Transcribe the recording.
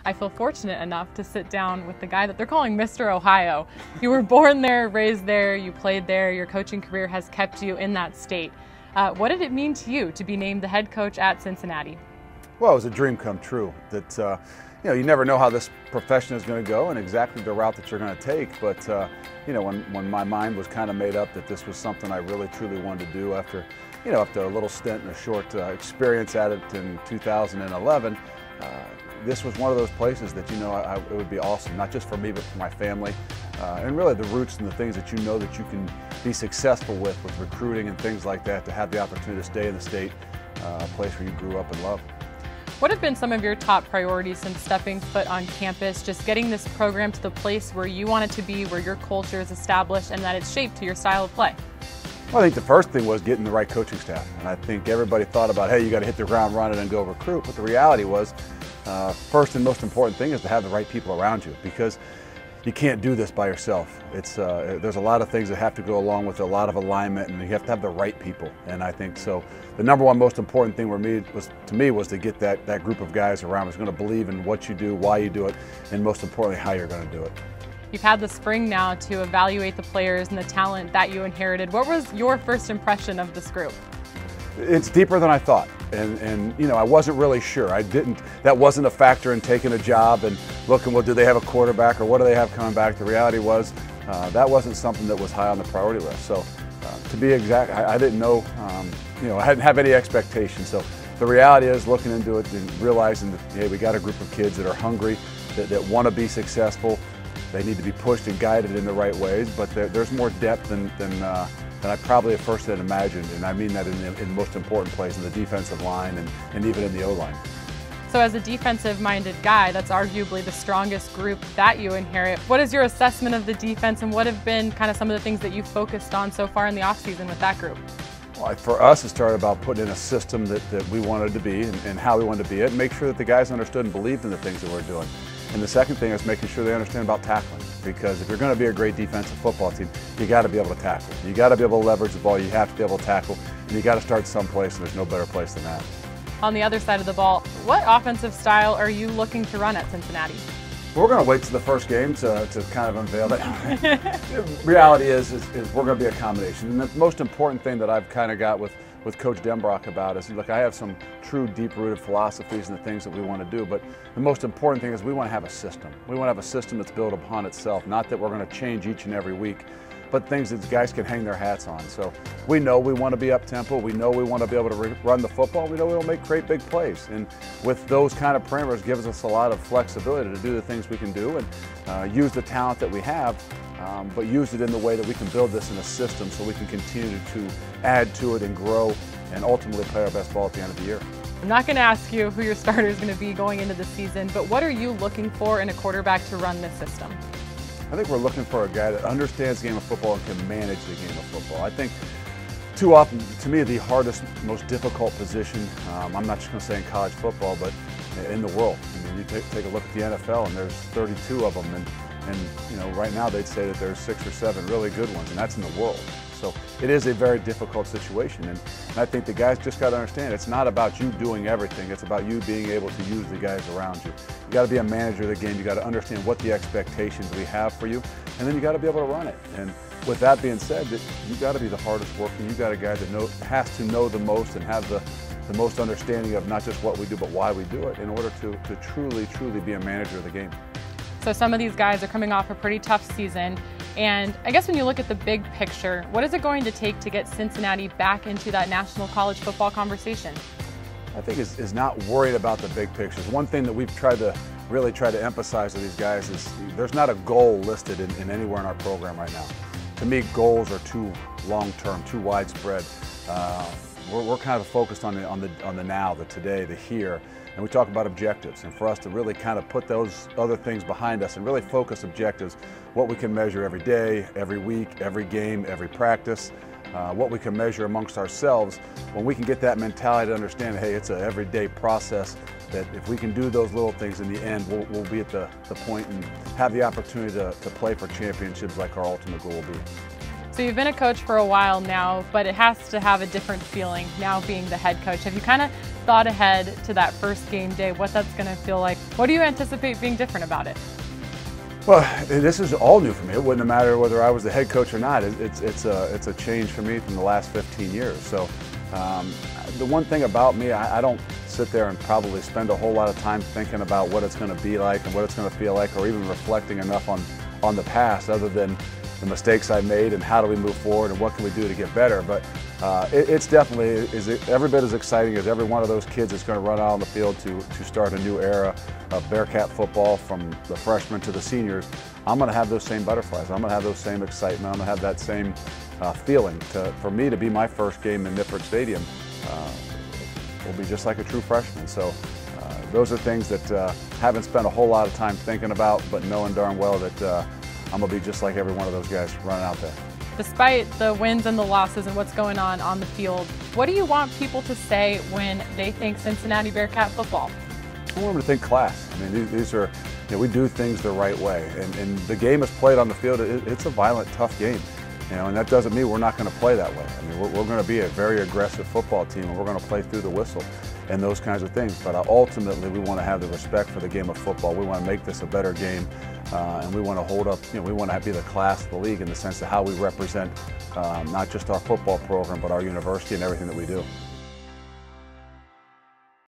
I feel fortunate enough to sit down with the guy that they're calling Mr. Ohio. You were born there, raised there, you played there, your coaching career has kept you in that state. What did it mean to you to be named the head coach at Cincinnati? Well, it was a dream come true. That you never know how this profession is going to go and exactly the route that you're going to take. But when my mind was kind of made up that this was something I really truly wanted to do after a little stint and a short experience at it in 2011. This was one of those places that it would be awesome, not just for me but for my family, and really the roots and the things that that you can be successful with recruiting and things like that, to have the opportunity to stay in the state, a place where you grew up and loved. What have been some of your top priorities since stepping foot on campus, just getting this program to the place where you want it to be, where your culture is established and that it's shaped to your style of play? Well, I think the first thing was getting the right coaching staff, and I think everybody thought about, hey, you got to hit the ground running and go recruit, but the reality was first and most important thing is to have the right people around you, because you can't do this by yourself. There's a lot of things that have to go along with a lot of alignment, and you have to have the right people. And I think so. The number one most important thing to me was to get that group of guys around who's going to believe in what you do, why you do it, and most importantly, how you're going to do it. You've had the spring now to evaluate the players and the talent that you inherited. What was your first impression of this group? It's deeper than I thought, and I wasn't really sure. That wasn't a factor in taking a job and looking, well, do they have a quarterback or what do they have coming back? The reality was that wasn't something that was high on the priority list. So to be exact, I didn't know, I hadn't have any expectations. So the reality is looking into it and realizing that, hey, we got a group of kids that are hungry, that want to be successful. They need to be pushed and guided in the right ways, but there's more depth than I probably at first had imagined, and I mean that in the most important place, in the defensive line and even in the O-line. So as a defensive-minded guy, that's arguably the strongest group that you inherit. What is your assessment of the defense, and what have been kind of some of the things that you've focused on so far in the offseason with that group? Well, for us, it started about putting in a system that we wanted to be and how we wanted to be it, and make sure that the guys understood and believed in the things that we're doing. And the second thing is making sure they understand about tackling, because if you're going to be a great defensive football team, you got to be able to tackle. You got to be able to leverage the ball. You have to be able to tackle, and you got to start someplace, and there's no better place than that. On the other side of the ball, what offensive style are you looking to run at Cincinnati? We're going to wait to the first game to kind of unveil that. The reality is we're going to be a combination, and the most important thing that I've kind of got with Coach Denbrock about is, look, I have some true deep-rooted philosophies and the things that we want to do, but the most important thing is we want to have a system. We want to have a system that's built upon itself, not that we're going to change each and every week, but things that guys can hang their hats on. So we know we want to be up-tempo, we know we want to be able to run the football, we know we will make great big plays, and with those kind of parameters gives us a lot of flexibility to do the things we can do and use the talent that we have, but use it in the way that we can build this in a system so we can continue to add to it and grow and ultimately play our best ball at the end of the year. I'm not going to ask you who your starter is going to be going into the season, but what are you looking for in a quarterback to run this system? I think we're looking for a guy that understands the game of football and can manage the game of football. I think too often, to me, the hardest, most difficult position, I'm not just going to say in college football, but in the world. I mean, you take a look at the NFL and there's 32 of them, and right now they'd say that there's 6 or 7 really good ones, and that's in the world. So it is a very difficult situation, and I think the guys just got to understand it's not about you doing everything, it's about you being able to use the guys around you. You got to be a manager of the game, you got to understand what the expectations we have for you, and then you got to be able to run it. And with that being said, you got to be the hardest working, you got a guy that has to know the most and have the most understanding of not just what we do but why we do it in order to truly be a manager of the game. So some of these guys are coming off a pretty tough season, and I guess when you look at the big picture, what is it going to take to get Cincinnati back into that national college football conversation? I think is not worried about the big pictures. One thing that we've really tried to emphasize to these guys is there's not a goal listed in anywhere in our program right now. To me, goals are too long-term, too widespread. We're kind of focused on the now, the today, the here. And we talk about objectives, and for us to really kind of put those other things behind us and really focus objectives, what we can measure every day, every week, every game, every practice, what we can measure amongst ourselves. When we can get that mentality to understand, hey, it's an everyday process, that if we can do those little things in the end, we'll be at the point and have the opportunity to play for championships like our ultimate goal will be. So So you've been a coach for a while now, but it has to have a different feeling now being the head coach. Have you kind of thought ahead to that first game day, what that's going to feel like? What do you anticipate being different about it? Well, this is all new for me. It wouldn't matter whether I was the head coach or not. It's a change for me from the last 15 years. So the one thing about me, I don't sit there and probably spend a whole lot of time thinking about what it's going to be like and what it's going to feel like, or even reflecting enough on the past, other than the mistakes I made and how do we move forward and what can we do to get better. But it's definitely every bit as exciting as every one of those kids that's going to run out on the field to start a new era of Bearcat football, from the freshmen to the seniors. I'm going to have those same butterflies. I'm going to have those same excitement. I'm going to have that same feeling. For me to be my first game in Nippert Stadium will be just like a true freshman. So those are things that haven't spent a whole lot of time thinking about, but knowing darn well that I'm going to be just like every one of those guys running out there. Despite the wins and the losses and what's going on the field, what do you want people to say when they think Cincinnati Bearcat football? I want them to think class. I mean, these are, we do things the right way, and the game is played on the field. It's a violent, tough game, and that doesn't mean we're not going to play that way. I mean, we're going to be a very aggressive football team, and we're going to play through the whistle and those kinds of things. But ultimately, we want to have the respect for the game of football. We want to make this a better game, and we want to hold up. We want to be the class of the league in the sense of how we represent not just our football program, but our university and everything that we do.